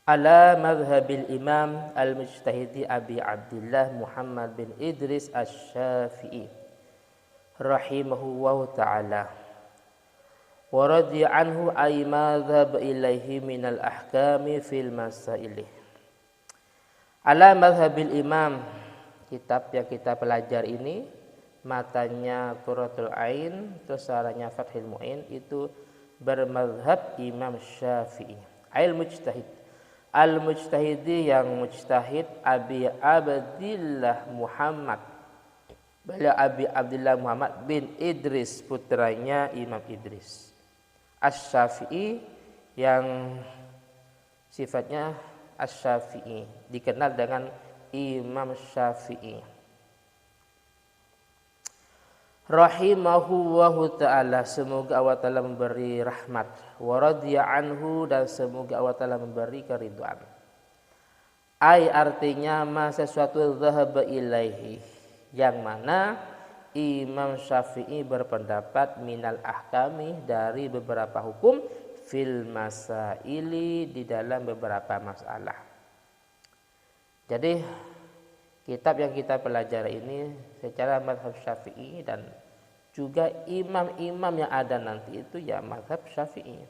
ala madhhabil imam al-mujtahidi Abi Abdullah Muhammad bin Idris Asy-Syafi'i rahimahullahu ta'ala wa radiya anhu ay madhhab ilaihi minal ahkami fil masailih. Ala madhhabil imam, kitab yang kita pelajari ini matanya Qurratul Ain, terus saranya Fathul Mu'in, itu bermadhab Imam Syafi'i. Al-mujtahid, al-mujtahidi yang mujtahid Abi Abdillah Muhammad, beliau Abi Abdillah Muhammad bin Idris, putranya Imam Idris. Asy-Syafi'i yang sifatnya Asy-Syafi'i, dikenal dengan Imam Syafi'i. Rahimahullahu ta'ala, semoga Allah ta'ala memberi rahmat, wa radiya anhu, dan semoga Allah ta'ala memberi keridhaan. Ai artinya ma sesuatu dhahaba ilaihi, yang mana Imam Syafi'i berpendapat minal ahkami, dari beberapa hukum, fil masaili, di dalam beberapa masalah. Jadi kitab yang kita pelajari ini secara mazhab Syafi'i, dan juga imam-imam yang ada nanti itu ya mazhab Syafi'i.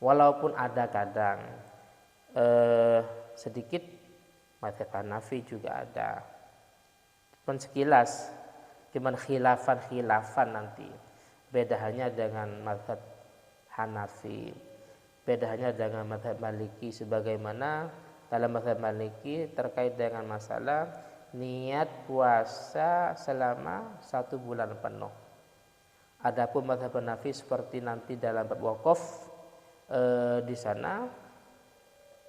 Walaupun ada kadang sedikit mazhab Hanafi juga ada. Pun sekilas, cuman khilafan nanti. Beda hanya dengan mazhab Hanafi, beda hanya dengan mazhab Maliki, sebagaimana dalam mazhab Maliki terkait dengan masalah niat puasa selama 1 bulan penuh. Adapun mazhab Hanafi seperti nanti dalam bab wakaf, di sana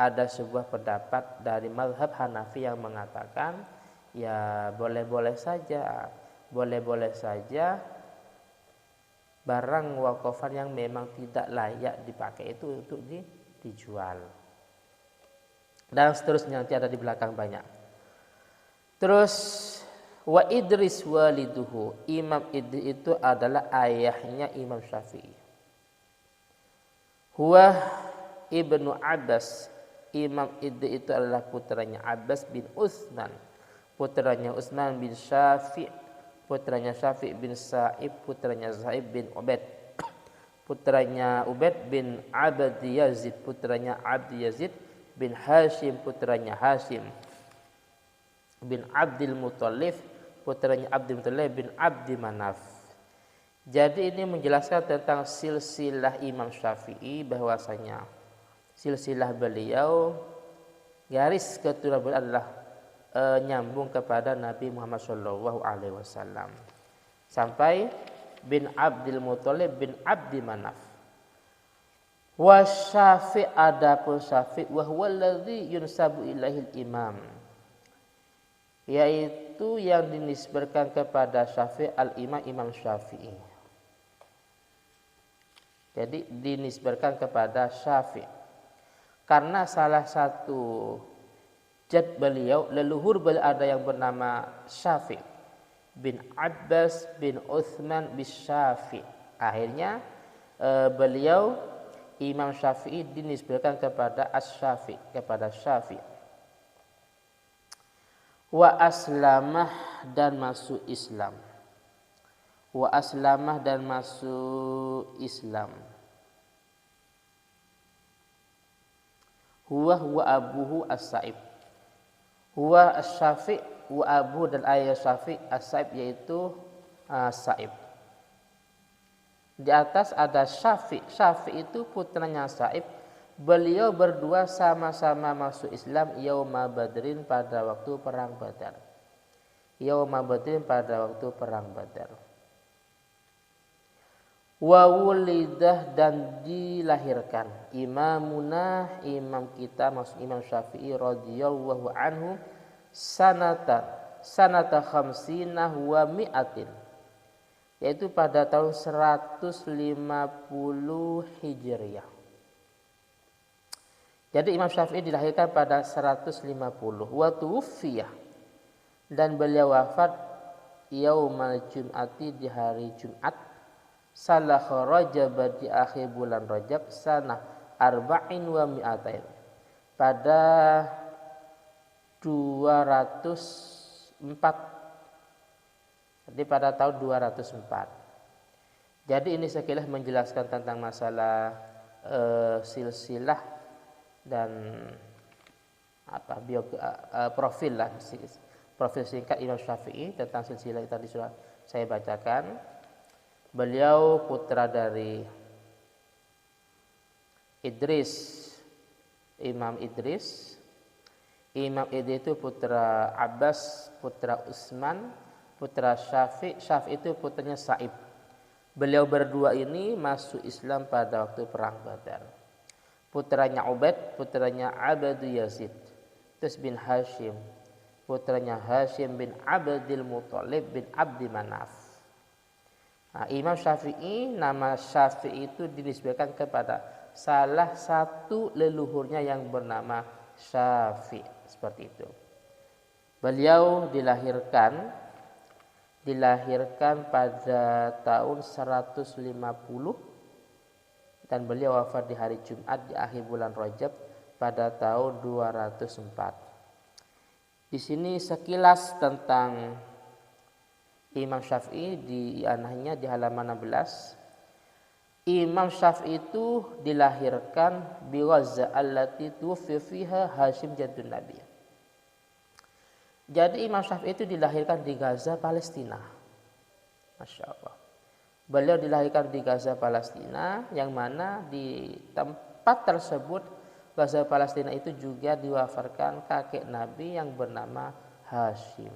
ada sebuah pendapat dari mazhab Hanafi yang mengatakan ya boleh-boleh saja barang wakafan yang memang tidak layak dipakai itu untuk dijual. Dan seterusnya, nanti ada di belakang banyak. Terus wa Idris waliduhu, Imam Idris itu adalah ayahnya Imam Syafi'i. Huwa ibnu Abbas, Imam Idris itu adalah putranya Abbas bin Utsman, putranya Utsman bin Syafi', putranya Syafi' bin Sa'ib, putranya Sa'ib bin Ubaid, putranya Ubaid bin Abdi Yazid, putranya Abdi Yazid bin Hashim, putranya Hashim bin Abdul Muthalib, putranya Abdul Muthalib bin Abdi Manaf. Jadi ini menjelaskan tentang silsilah Imam Syafi'i, bahwasanya silsilah beliau, garis keturunan beliau adalah nyambung kepada Nabi Muhammad SAW sampai bin Abdul Muthalib bin Abdi Manaf. Wa Syafi', adapun Syafi', wa huwa alladzi yunsabu ilaihil imam, yaitu yang dinisbahkan kepada Syafi' al-imam, Imam Syafi'i. Jadi dinisbahkan kepada Syafi' karena salah satu jad beliau, leluhur beliau ada yang bernama Syafi' bin Abbas bin Utsman bin Syafi'. Akhirnya beliau Imam Syafi'i dinisbahkan kepada As-Syafi', kepada Syafi'. Wa aslamah, dan masuk Islam. Wa aslamah, dan masuk Islam. Huwa abuhu As-Sa'ib. Huwa As-Syafi', wa abu, dan ayah Syafi' As-Sa'ib, yaitu Sa'ib. Di atas ada Syafi'. Syafi' itu putranya Sa'ib. Beliau berdua sama-sama masuk Islam yauma Badrin, pada waktu perang Badar. Yauma Badrin, pada waktu perang Badar. Wa wulidah, dan dilahirkan imamuna, imam kita, maksud Imam Syafi'i radhiyallahu anhu, sanata khamsina wa mi'atin, yaitu pada tahun 150 Hijriah. Jadi Imam Syafi'i dilahirkan pada 150. Wa tuwfiyah, dan beliau wafat yaumal jum'ati, di hari Jumat, salah Rajab, di akhir bulan Rajab, sanah arba'in wa mi'atain, pada 204. Jadi pada tahun 204. Jadi ini sekilas menjelaskan tentang masalah silsilah dan profil lah, profil singkat Imam Syafi'i tentang silsilah yang tadi sudah saya bacakan. Beliau putra dari Imam Idris. Imam Idris itu putra Abbas, putra Utsman, putra Syafi'. Syafi' itu putranya Sa'ib. Beliau berdua ini masuk Islam pada waktu perang Badar. Putranya Ubaid, putranya Abdu Yazid, terus bin Hashim, putranya Hashim bin Abdul Muthalib bin Abdi Manaf. Nah, Imam Syafi'i, nama Syafi'i itu dinisbahkan kepada salah satu leluhurnya yang bernama Syafi', seperti itu. Beliau dilahirkan pada tahun 150 dan beliau wafat di hari Jumat di akhir bulan Rajab pada tahun 204. Di sini sekilas tentang Imam Syafi'i di anahnya di halaman 16. Imam Syafi'i itu dilahirkan bi Gaza allati tuwfi fiha Hashim jaddun Nabi. Jadi Imam Syafi'i itu dilahirkan di Gaza, Palestina. Masya Allah. Beliau dilahirkan di Gaza, Palestina, yang mana di tempat tersebut, Gaza, Palestina itu juga diwafatkan kakek Nabi yang bernama Hashim.